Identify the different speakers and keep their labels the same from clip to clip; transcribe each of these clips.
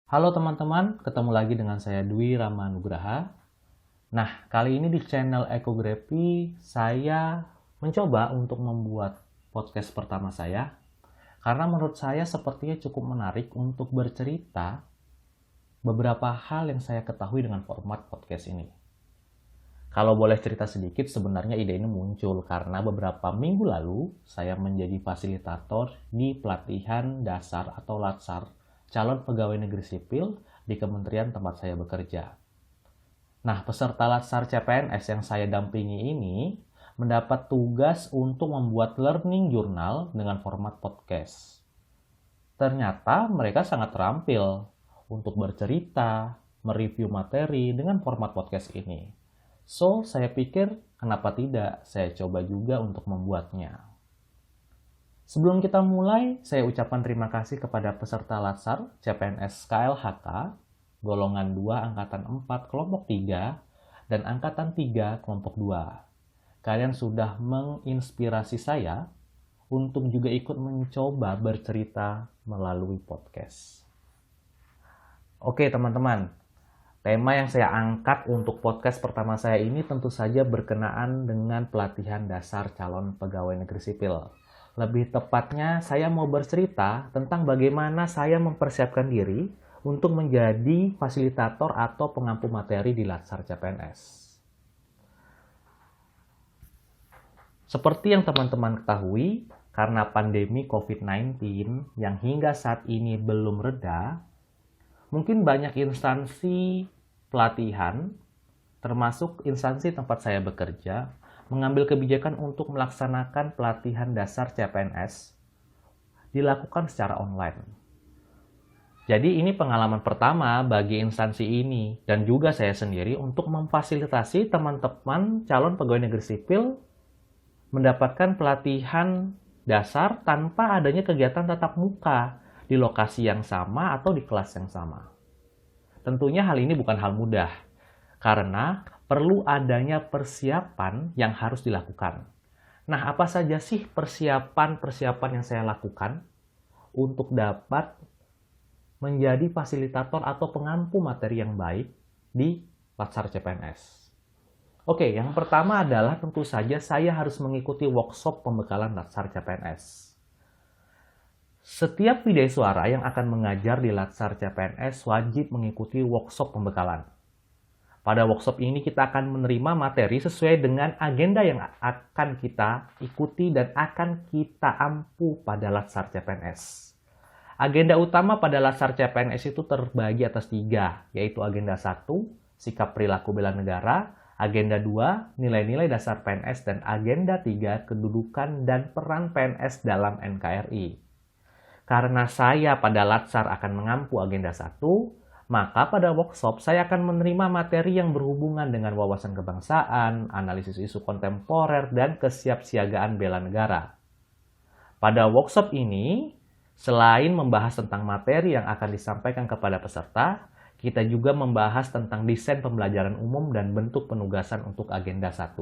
Speaker 1: Halo teman-teman, ketemu lagi dengan saya Dwi Ramanugraha. Nah, kali ini di channel Ekografi saya mencoba untuk membuat podcast pertama saya karena menurut saya sepertinya cukup menarik untuk bercerita beberapa hal yang saya ketahui dengan format podcast ini. Kalau boleh cerita sedikit, sebenarnya ide ini muncul karena beberapa minggu lalu saya menjadi fasilitator di pelatihan dasar atau latsar calon pegawai negeri sipil di kementerian tempat saya bekerja. Nah, peserta latsar CPNS yang saya dampingi ini mendapat tugas untuk membuat learning journal dengan format podcast. Ternyata mereka sangat terampil untuk bercerita, mereview materi dengan format podcast ini. So, saya pikir kenapa tidak saya coba juga untuk membuatnya. Sebelum kita mulai, saya ucapkan terima kasih kepada peserta latsar CPNS KLHK, golongan 2 angkatan 4 kelompok 3, dan angkatan 3 kelompok 2. Kalian sudah menginspirasi saya untuk juga ikut mencoba bercerita melalui podcast. Oke teman-teman, tema yang saya angkat untuk podcast pertama saya ini tentu saja berkenaan dengan pelatihan dasar calon pegawai negeri sipil. Lebih tepatnya, saya mau bercerita tentang bagaimana saya mempersiapkan diri untuk menjadi fasilitator atau pengampu materi di Latsar CPNS. Seperti yang teman-teman ketahui, karena pandemi COVID-19 yang hingga saat ini belum reda, mungkin banyak instansi pelatihan, termasuk instansi tempat saya bekerja, mengambil kebijakan untuk melaksanakan pelatihan dasar CPNS dilakukan secara online. Jadi ini pengalaman pertama bagi instansi ini dan juga saya sendiri untuk memfasilitasi teman-teman calon pegawai negeri sipil mendapatkan pelatihan dasar tanpa adanya kegiatan tatap muka di lokasi yang sama atau di kelas yang sama. Tentunya hal ini bukan hal mudah, karena perlu adanya persiapan yang harus dilakukan. Nah, apa saja sih persiapan yang saya lakukan untuk dapat menjadi fasilitator atau pengampu materi yang baik di Latsar CPNS? Oke, yang pertama adalah tentu saja saya harus mengikuti workshop pembekalan Latsar CPNS. Setiap bidai suara yang akan mengajar di Latsar CPNS wajib mengikuti workshop pembekalan. Pada workshop ini kita akan menerima materi sesuai dengan agenda yang akan kita ikuti dan akan kita ampu pada Latsar CPNS. Agenda utama pada Latsar CPNS itu terbagi atas 3, yaitu agenda 1, sikap perilaku bela negara, agenda 2, nilai-nilai dasar PNS, dan agenda 3, kedudukan dan peran PNS dalam NKRI. Karena saya pada Latsar akan mengampu agenda 1, maka pada workshop saya akan menerima materi yang berhubungan dengan wawasan kebangsaan, analisis isu kontemporer, dan kesiapsiagaan bela negara. Pada workshop ini, selain membahas tentang materi yang akan disampaikan kepada peserta, kita juga membahas tentang desain pembelajaran umum dan bentuk penugasan untuk agenda 1.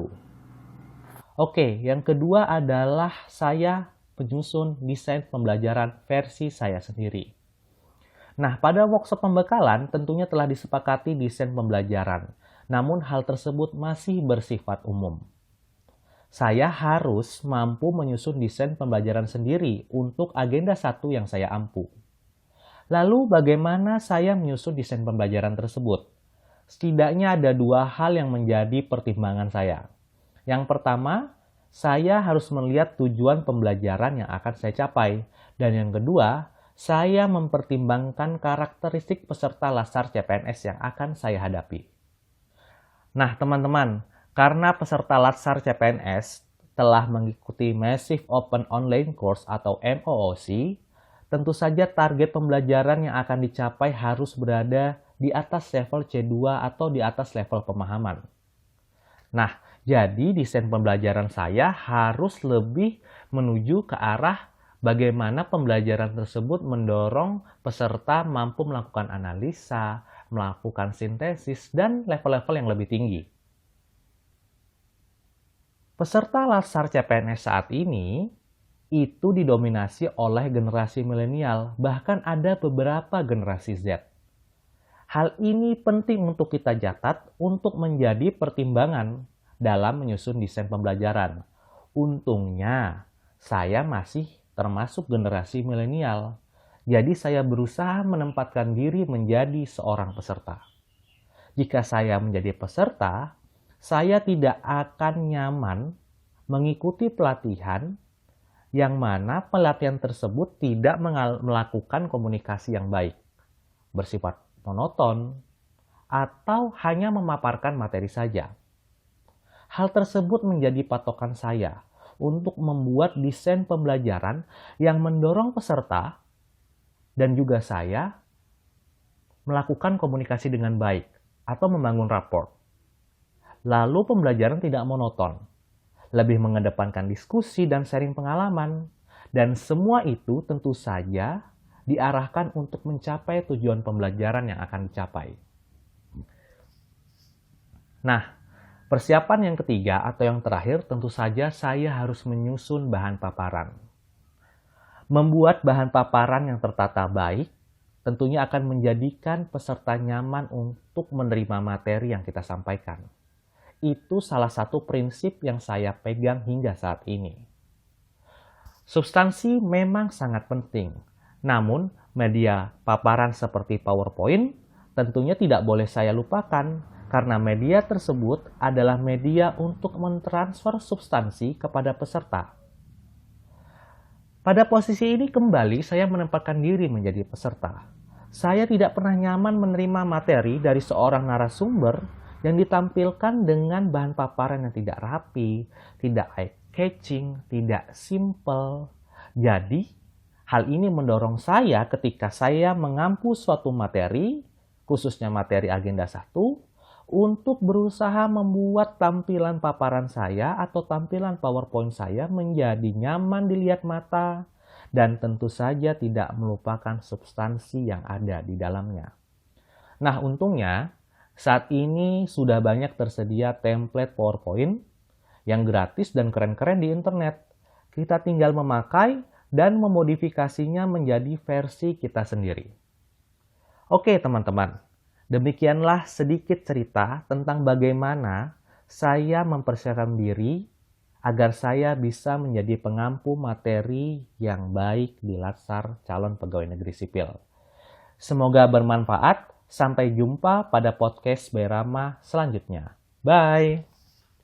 Speaker 1: Oke, yang kedua adalah saya penyusun desain pembelajaran versi saya sendiri. Nah, pada workshop pembekalan tentunya telah disepakati desain pembelajaran, namun hal tersebut masih bersifat umum. Saya harus mampu menyusun desain pembelajaran sendiri untuk agenda 1 yang saya ampu. Lalu bagaimana saya menyusun desain pembelajaran tersebut? Setidaknya ada 2 hal yang menjadi pertimbangan saya. Yang pertama, saya harus melihat tujuan pembelajaran yang akan saya capai. Dan yang kedua, saya mempertimbangkan karakteristik peserta Latsar CPNS yang akan saya hadapi. Nah, teman-teman, karena peserta Latsar CPNS telah mengikuti Massive Open Online Course atau MOOC, tentu saja target pembelajaran yang akan dicapai harus berada di atas level C2 atau di atas level pemahaman. Nah, jadi desain pembelajaran saya harus lebih menuju ke arah bagaimana pembelajaran tersebut mendorong peserta mampu melakukan analisa, melakukan sintesis, dan level-level yang lebih tinggi. Peserta Latsar CPNS saat ini itu didominasi oleh generasi milenial, bahkan ada beberapa generasi Z. Hal ini penting untuk kita catat untuk menjadi pertimbangan dalam menyusun desain pembelajaran. Untungnya, saya masih termasuk generasi milenial. Jadi saya berusaha menempatkan diri menjadi seorang peserta. Jika saya menjadi peserta, saya tidak akan nyaman mengikuti pelatihan yang mana pelatihan tersebut tidak melakukan komunikasi yang baik, bersifat monoton, atau hanya memaparkan materi saja. Hal tersebut menjadi patokan saya untuk membuat desain pembelajaran yang mendorong peserta dan juga saya melakukan komunikasi dengan baik atau membangun rapport. Lalu pembelajaran tidak monoton, lebih mengedepankan diskusi dan sharing pengalaman, dan semua itu tentu saja diarahkan untuk mencapai tujuan pembelajaran yang akan dicapai. Nah, persiapan yang ketiga atau yang terakhir tentu saja saya harus menyusun bahan paparan. Membuat bahan paparan yang tertata baik tentunya akan menjadikan peserta nyaman untuk menerima materi yang kita sampaikan. Itu salah satu prinsip yang saya pegang hingga saat ini. Substansi memang sangat penting, namun media paparan seperti PowerPoint tentunya tidak boleh saya lupakan karena media tersebut adalah media untuk mentransfer substansi kepada peserta. Pada posisi ini kembali saya menempatkan diri menjadi peserta. Saya tidak pernah nyaman menerima materi dari seorang narasumber yang ditampilkan dengan bahan paparan yang tidak rapi, tidak eye-catching, tidak simple. Jadi, hal ini mendorong saya ketika saya mengampu suatu materi, khususnya materi agenda 1, untuk berusaha membuat tampilan paparan saya atau tampilan PowerPoint saya menjadi nyaman dilihat mata dan tentu saja tidak melupakan substansi yang ada di dalamnya. Nah, untungnya saat ini sudah banyak tersedia template PowerPoint yang gratis dan keren-keren di internet. Kita tinggal memakai dan memodifikasinya menjadi versi kita sendiri. Oke, teman-teman. Demikianlah sedikit cerita tentang bagaimana saya mempersiapkan diri agar saya bisa menjadi pengampu materi yang baik di Latsar Calon Pegawai Negeri Sipil. Semoga bermanfaat. Sampai jumpa pada podcast by Rama selanjutnya. Bye!